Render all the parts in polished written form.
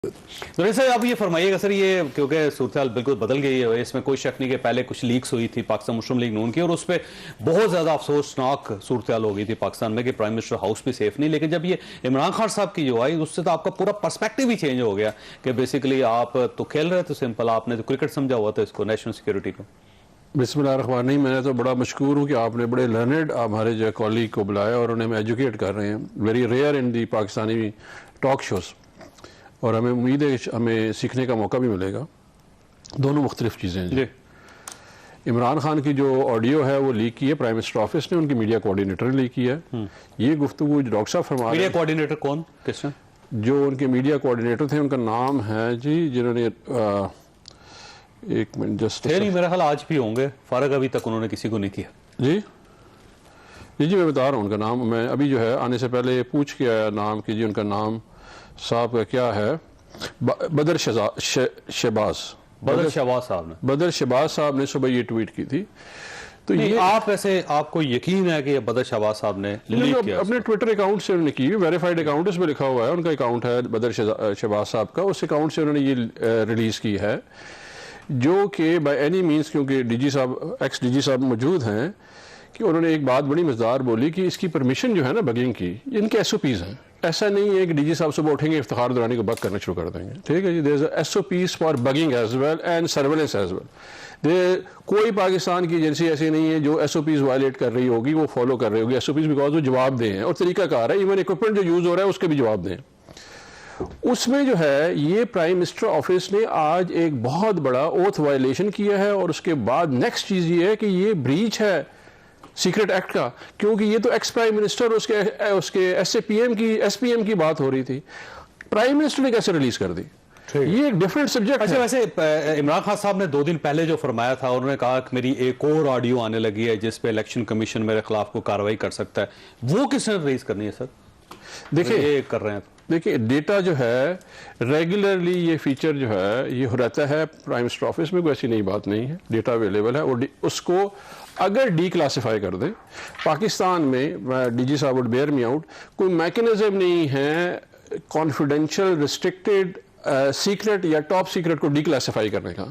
तो सर आप ये फरमाइएगा सर, ये क्योंकि सूरत हाल बिल्कुल बदल गई है, इसमें कोई शक नहीं कि पहले कुछ लीक्स हुई थी पाकिस्तान मुस्लिम लीग नून की और उस पर बहुत ज़्यादा अफसोसनाक सूरत हाल हो गई थी पाकिस्तान में कि प्राइम मिनिस्टर हाउस भी सेफ नहीं। लेकिन जब ये इमरान खान साहब की जो आई उससे तो आपका पूरा पर्सपेक्टिव ही चेंज हो गया कि बेसिकली आप तो खेल रहे थे सिंपल, आपने तो क्रिकेट समझा हुआ था इसको, नेशनल सिक्योरिटी को। बिस्मिल्लाहिर्रहमानिर्रहीम। मैंने तो बड़ा मशकूर हूँ कि आपने बड़े लर्नड हमारे जो कॉलीग को बुलाया और उन्हें एजुकेट कर रहे हैं, very rare in the Pakistani talk shows, और हमें उम्मीद है हमें सीखने का मौका भी मिलेगा। दोनों मुख्तलिफ चीज़ें हैं। इमरान खान की जो ऑडियो है वो लीक की है प्राइम मिनिस्टर ऑफिस ने, उनकी मीडिया कोऑर्डिनेटर ने लीक की है। ये गुफ्तगू जो डॉक्टर साहब फरमा रहे हैं, मीडिया कोऑर्डिनेटर कौन, किसने? जो उनके मीडिया कोऑर्डिनेटर थे उनका नाम है जी, जिन्होंने एक मिनट जस्ट नहीं, मेरा ख्याल आज भी होंगे, फारग अभी तक उन्होंने किसी को नहीं किया। जी जी जी मैं बता रहा हूँ उनका नाम। मैं अभी जो है आने से पहले पूछ के आया नाम की, जी उनका नाम साहब का क्या है, बदर शहबाज साहब ने सुबह ये ट्वीट की थी। तो ये आप ऐसे आपको यकीन है कि बदर शहबाज साहब ने लीक किया? अपने ट्विटर अकाउंट से उन्होंने की, वेरीफाइड अकाउंट इसमें लिखा हुआ है, उनका अकाउंट है बदर शहबाज साहब का, उस अकाउंट से उन्होंने ये रिलीज की है, जो कि बाय एनी मीन्स, क्योंकि डीजी साहब एक्स डीजी साहब मौजूद हैं, कि उन्होंने एक बात बड़ी मजेदार बोली कि इसकी परमिशन जो है ना बगिंग की, इनके एसओपीज हैं। ऐसा नहीं है कि डीजी साहब सुबह उठेंगे इफ्तिखार दुरानी को बग करना शुरू कर देंगे, ठीक है जी। There is SOPs for bugging as well and surveillance as well. कोई पाकिस्तान की एजेंसी ऐसी नहीं है जो एसओपीज वायलेट कर रही होगी, वो फॉलो कर रही होगी एसओपीज, बिकॉज वो जवाब दें हैं और तरीकाकार है, इवन इक्विपमेंट जो यूज हो रहा है उसके भी जवाब दें। उसमें जो है ये प्राइम मिनिस्टर ऑफिस ने आज एक बहुत बड़ा ओथ वायलेशन किया है, और उसके बाद नेक्स्ट चीज ये है कि ये ब्रीच है सीक्रेट एक्ट का, क्योंकि ये तो एक्स प्राइम मिनिस्टर उसके एसपीएम की बात हो रही थी, प्राइम मिनिस्टर ने कैसे रिलीज कर दी? ये एक डिफरेंट सब्जेक्ट है। वैसे इमरान खान साहब ने 2 दिन पहले जो फरमाया था, उन्होंने कहा कि मेरी एक और ऑडियो आने लगी है जिस पे इलेक्शन कमीशन मेरे खिलाफ को कार्रवाई कर सकता है, वो किसने रिलीज करनी है सर? देखिए ये कर रहे हैं, देखिए डेटा जो है रेगुलरली ये फीचर जो है ये रहता है प्राइम मिनिस्टर ऑफिस में, कोई ऐसी नई बात नहीं है, डेटा अवेलेबल है। और उसको अगर डी क्लासीफाई कर दें पाकिस्तान में, डीजी साहब वुड बेयर मी आउट, कोई मैकेनिज्म नहीं है कॉन्फिडेंशियल, रिस्ट्रिक्टेड, सीक्रेट या टॉप सीक्रेट को डिक्लासिफाई करने का।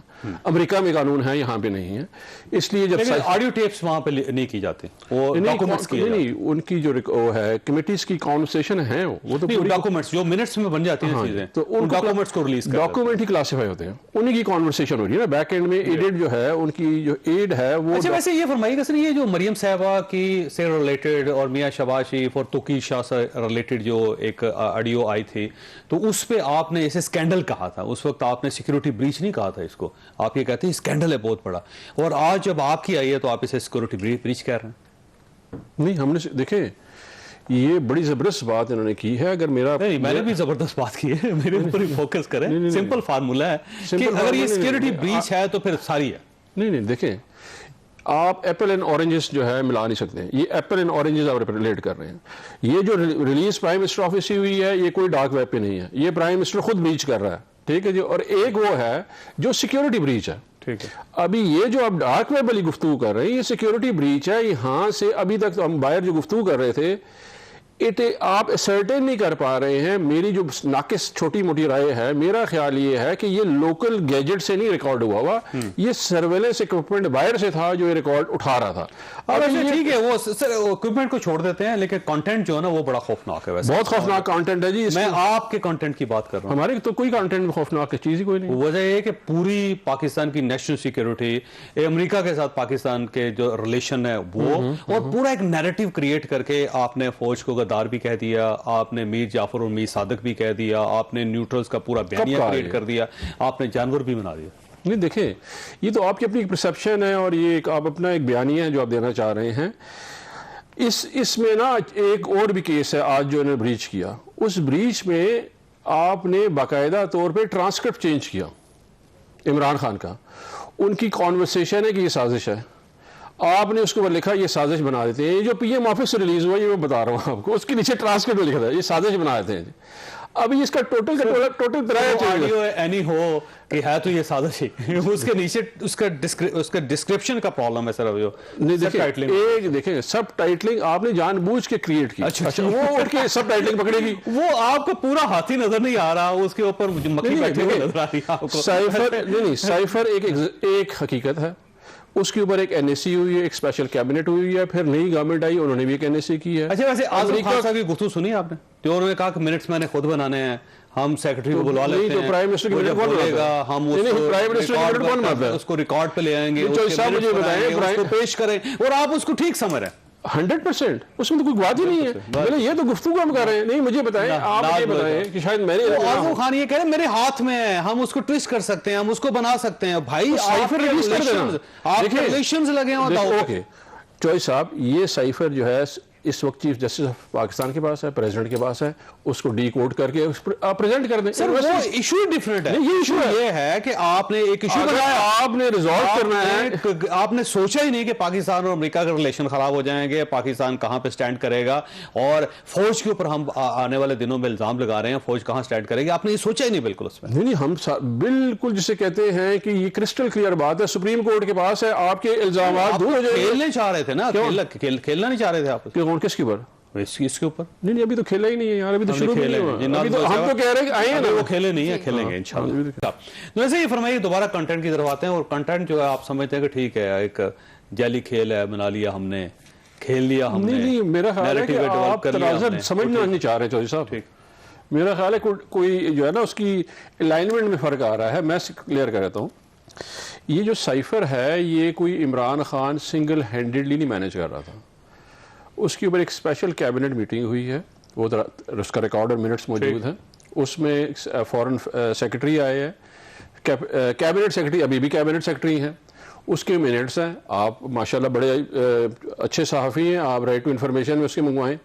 अमेरिका में कानून है, यहाँ पे नहीं है। इसलिए जब ऑडियो टेप्स वहाँ पे नहीं की जाती, वो डॉक्यूमेंट्स की नहीं, उनकी जो वो है कमिटीज की कॉन्वर्सेशन है, वो तो डॉक्यूमेंट्स जो मिनट्स में बन जाती हैं चीजें, तो उन डॉक्यूमेंट्स को रिलीज कर, डॉक्यूमेंट ही क्लासिफाई होते हैं, उन्हीं की कॉन्वर्सेशन हो रही है ना बैक एंड में। एडेड जो है उनकी जो एड है वो। अच्छा, वैसे ये फरमाइएगा सर, ये जो मरियम साहबा की से रिलेटेड और मियां शहबाज शरीफ और तोकीर शाह से रिलेटेड जो एक ऑडियो आई थी, तो उस पे आपने इसे स्कैंडल कहा था, उस वक्त आपने सिक्योरिटी ब्रीच नहीं कहा था इसको, आप ये कहते हैं स्कैंडल है बहुत बड़ा, और आज जब आपकी आई है तो आप इसे सिक्योरिटी ब्रीच कह रहे हैं। नहीं, हमने देखे ये बड़ी जबरदस्त बात इन्होंने की है। अगर नहीं, मैंने भी जबरदस्त बात की है, मेरे ऊपर ही फोकस करें। सिंपल फार्मूला है कि अगर ये सिक्योरिटी ब्रीच है तो फिर सारी है। नहीं, देखें आप एप्पल एंड ऑरेंजेस जो है मिला नहीं सकते, ये एप्पल एंड ऑरेंजेस आप रिलेट कर रहे हैं। ये जो रिलीज प्राइम मिनिस्टर ऑफिस से हुई है, ये कोई डार्क वेब पे नहीं है, ये प्राइम मिनिस्टर खुद ब्रीच कर रहा है, ठीक है जी। और एक वो है जो सिक्योरिटी ब्रीच है, ठीक है। अभी ये जो आप डार्क वेब वाली गुफ्तगू कर रहे हैं, ये सिक्योरिटी ब्रीच है। यहाँ से अभी तक तो हम बाहर जो गुफ्तगू कर रहे थे, आप सर्टेन नहीं कर पा रहे हैं। मेरी जो नाकिस छोटी मोटी राय है, मेरा ख्याल ये है कि ये लोकल गैजेट से नहीं रिकॉर्ड हुआ ये सर्वेलेंस इक्विपमेंट बाहर से था जो ये रिकॉर्ड उठा रहा था। अब ठीक है, वो सर इक्विपमेंट को छोड़ देते हैं, लेकिन कंटेंट जो है ना वो बड़ा खौफनाक है। वैसे बहुत खौफनाक कंटेंट है जी। मैं आपके कंटेंट की बात कर रहा हूँ, हमारे तो कोई कंटेंट में खौफनाक चीज ही कोई नहीं। वजह ये कि पूरी पाकिस्तान की नेशनल सिक्योरिटी, अमेरिका के साथ पाकिस्तान के जो रिलेशन है वो, और पूरा एक नैरेटिव क्रिएट करके आपने फौज को गद्दार भी कह दिया, आपने मीर जाफर और मीर सादक भी कह दिया, आपने न्यूट्रल्स का पूरा बयानिया क्रिएट कर दिया, आपने जानवर भी बना दिया। नहीं, देखें ये तो आपकी अपनी परसेप्शन है, और ये आप अपना एक बयानिया है जो आप देना चाह रहे हैं। इसमें ना एक और भी केस है आज जो इन्होंने ब्रीच किया, उस ब्रीच में आपने बाकायदा तौर पे ट्रांसक्रिप्ट चेंज किया इमरान खान का। उनकी कॉन्वर्सेशन है कि ये साजिश है, आपने उसके ऊपर लिखा ये साजिश बना देते हैं। ये जो पीएम ऑफिस से रिलीज हुआ, ये मैं बता रहा हूँ आपको, उसके नीचे ट्रांसक्रिप्ट में लिखा था ये साजिश बना देते हैं। अभी इसका टोटल तरह चाहिए। ऑडियो एनी हो कि है तो ये साजिश ही उसके नीचे उसका डिस्क्रिप्शन का प्रॉब्लम है सर। अभी नहीं देखिए सब टाइटलिंग आपने जानबूझ के क्रिएट की। अच्छा वो उठ के सब टाइटलिंग पकड़ेगी, वो आपको पूरा हाथी नजर नहीं आ रहा, उसके ऊपर मक्खी बैठी हुई नजर आ रही है आपको। साइफर एक हकीकत है, उसके ऊपर एक एनएसी हुई है, एक स्पेशल कैबिनेट हुई है, फिर नई गवर्नमेंट आई उन्होंने भी एक एनएसी की है। अच्छा वैसे आजम खान साहब की गुफ्तगू सुनी आपने, जो उन्होंने कहा कि मिनट्स मैंने खुद बनाने हैं, हम सेक्रेटरी को बुला लेते हैं, प्राइम मिनिस्टर की हम उसको रिकॉर्ड पे ले आएंगे, उसको पेश करें और आप उसको ठीक समझ रहे हैं। 100% उसमें तो कोई बात ही नहीं है। मैंने ये तो गुफ्तगू हम कर रहे हैं। नहीं मुझे बताएं, आप मुझे बताएं कि शायद मैंने आजम खान ये कह रहे हैं मेरे हाथ में है, हम उसको ट्विस्ट कर सकते हैं, हम उसको बना सकते हैं। भाई साइफर रिलीज कर देना, आप रिलेशंस लगे हैं। ओके चॉइस साहब, ये साइफर जो है इस वक्त चीफ जस्टिस ऑफ पाकिस्तान के पास है, प्रेसिडेंट के पास है, उसको डीकोड करके आप प्रेजेंट कर दें। सर वो इशू डिफरेंट है। ये इशू ये है कि आपने एक इशू बनाया, आपने रिजॉल्व करना है, आपने सोचा ही नहीं कि पाकिस्तान और अमेरिका का रिलेशन खराब हो जाएंगे, पाकिस्तान कहां पे स्टैंड करेगा, और फौज के ऊपर हम आने वाले दिनों में इल्जाम लगा रहे हैं फौज कहां स्टैंड करेगी। आपने ये सोचा ही नहीं बिल्कुल उसमें। नहीं हम बिल्कुल जिसे कहते हैं कि ये क्रिस्टल क्लियर बात है, सुप्रीम कोर्ट के पास है, आपके इल्जाम दूर हो जाएंगे। खेलने चाह रहे थे ना, खेलना नहीं चाह रहे थे आप। किसके ऊपर? इसके ऊपर नहीं अभी तो खेला ही नहीं है यार, अभी तो शुरू नहीं हुआ। अभी तो हम तो कह रहे हैं कि आए हैं ना, वो खेले नहीं है, खेलेंगे इंशाल्लाह। तो वैसे ये फरमाइए, दोबारा कंटेंट की तरफ आते हैं। और कंटेंट जो है आप समझते हैं कि ठीक है एक जाली खेल है, बना लिया हमने, खेल लिया हमने। नहीं मेरा ख्याल है कि आप तनाज़ुर समझना नहीं चाह रहे चौधरी साहब। मेरा ख्याल है कोई जो है ना उसकी अलाइनमेंट में फर्क आ रहा है। मैं क्लियर कर देता हूँ, ये जो साइफर है ये कोई इमरान खान सिंगल हैंडेडली नहीं मैनेज कर रहा था। उसके ऊपर एक स्पेशल कैबिनेट मीटिंग हुई है, वो उसका रिकॉर्ड और मिनट्स मौजूद हैं। उसमें फॉरेन सेक्रेटरी आए हैं, कैबिनेट सेक्रेटरी अभी भी कैबिनेट सेक्रेटरी हैं, उसके मिनट्स हैं। आप माशाल्लाह बड़े अच्छे सहाफ़ी हैं, आप राइट टू इन्फॉर्मेशन में उसके मंगवाएं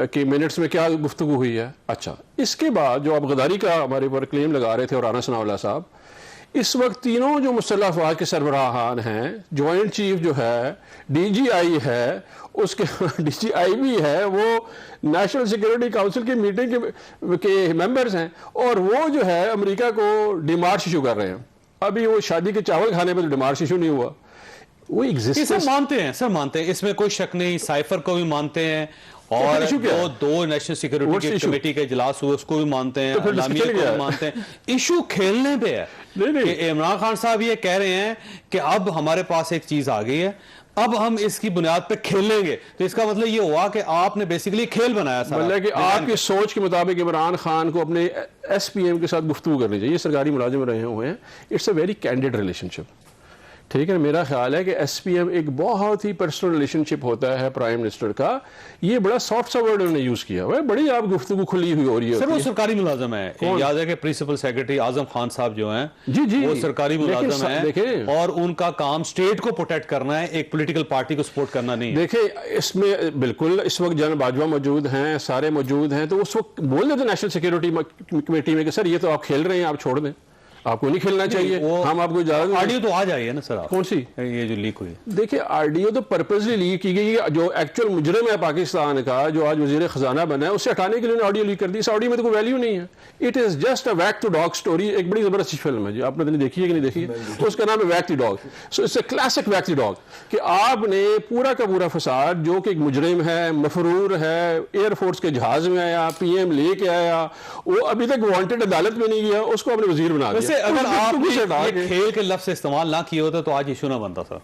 कि मिनट्स में क्या गुफ्तगू हुई है। अच्छा, इसके बाद जो आप गद्दारी का हमारे ऊपर क्लेम लगा रहे थे और राना सनाउल्लाह साहब, इस वक्त तीनों जो मुसल्लह अफवाज के सरबराहान हैं, जॉइंट चीफ जो है, डीजीआई है, उसके डीजीआई भी है, वो नेशनल सिक्योरिटी काउंसिल की मीटिंग के मेंबर्स हैं, और वो जो है अमेरिका को डिमार्च इशू कर रहे हैं। अभी वो शादी के चावल खाने पर डिमार्च इशू नहीं हुआ, वो एग्जिस्ट मानते हैं सर, मानते हैं, इसमें कोई शक नहीं। साइफर को भी मानते हैं, और दो नेशनल सिक्योरिटी की कमेटी के इजलास हुए उसको भी मानते हैं, इस्लामिया को भी मानते हैं। इशू खेलने पे है कि इमरान खान साहब ये कह रहे हैं कि अब हमारे पास एक चीज आ गई है, अब हम इसकी बुनियाद पे खेलेंगे। तो इसका मतलब ये हुआ कि आपने बेसिकली खेल बनाया सारा। मतलब कि आपकी सोच के मुताबिक इमरान खान को अपने एसपीएम के साथ गुफ्तगू करनी चाहिए। सरकारी मुलाजिम रहे हुए हैं, it's a very candid relationship. ठीक है, मेरा ख्याल है कि एसपीएम एक बहुत ही पर्सनल रिलेशनशिप होता है प्राइम मिनिस्टर का। ये बड़ा सॉफ्ट सा वर्ड उन्होंने यूज किया हुआ है, बड़ी आप गुफ्तगू खुली हुई हो रही है। सर वो सरकारी मुलाजम है, याद है कि प्रिंसिपल सेक्रेटरी आजम खान साहब जो हैं, जी वो सरकारी मुलाजम है, और उनका काम स्टेट को प्रोटेक्ट करना है, एक पॉलिटिकल पार्टी को सपोर्ट करना नहीं है। देखिए इसमें बिल्कुल इस वक्त जनरल बाजवा मौजूद हैं, सारे मौजूद हैं, तो उस वक्त बोल देते नेशनल सिक्योरिटी कमेटी में कि सर ये तो आप खेल रहे हैं, आप छोड़ दें, आपको नहीं खेलना चाहिए, हम आपको इजाजत। ऑडियो तो आ जाइए ना सर आप। कौन सी? ये जो लीक हुई। देखिए ऑडियो तो पर्पसली लीक की गई, जो एक्चुअल मुजरिम है पाकिस्तान का, जो आज वजीर खजाना बना है, उसे हटाने के लिए ऑडियो लीक कर दी। इस ऑडियो में तो कोई वैल्यू नहीं है। It is just a wag the dog story. एक बड़ी जबरदस्त फिल्म है, जो आपने तो देखी है कि नहीं देखी है, उसका नाम है wag the dog. So it's a classic wag the dog, कि आपने पूरा का पूरा फसाद, जो कि एक मुजरिम है, मफरूर है, एयरफोर्स के जहाज में आया, पीएम लेके आया, वो अभी तक वांटेड अदालत में नहीं गया, उसको आपने वजीर बना दिया। अगर आप ये खेल के लफ्ज़ इस्तेमाल ना किए होते तो आज इशू ना बनता था।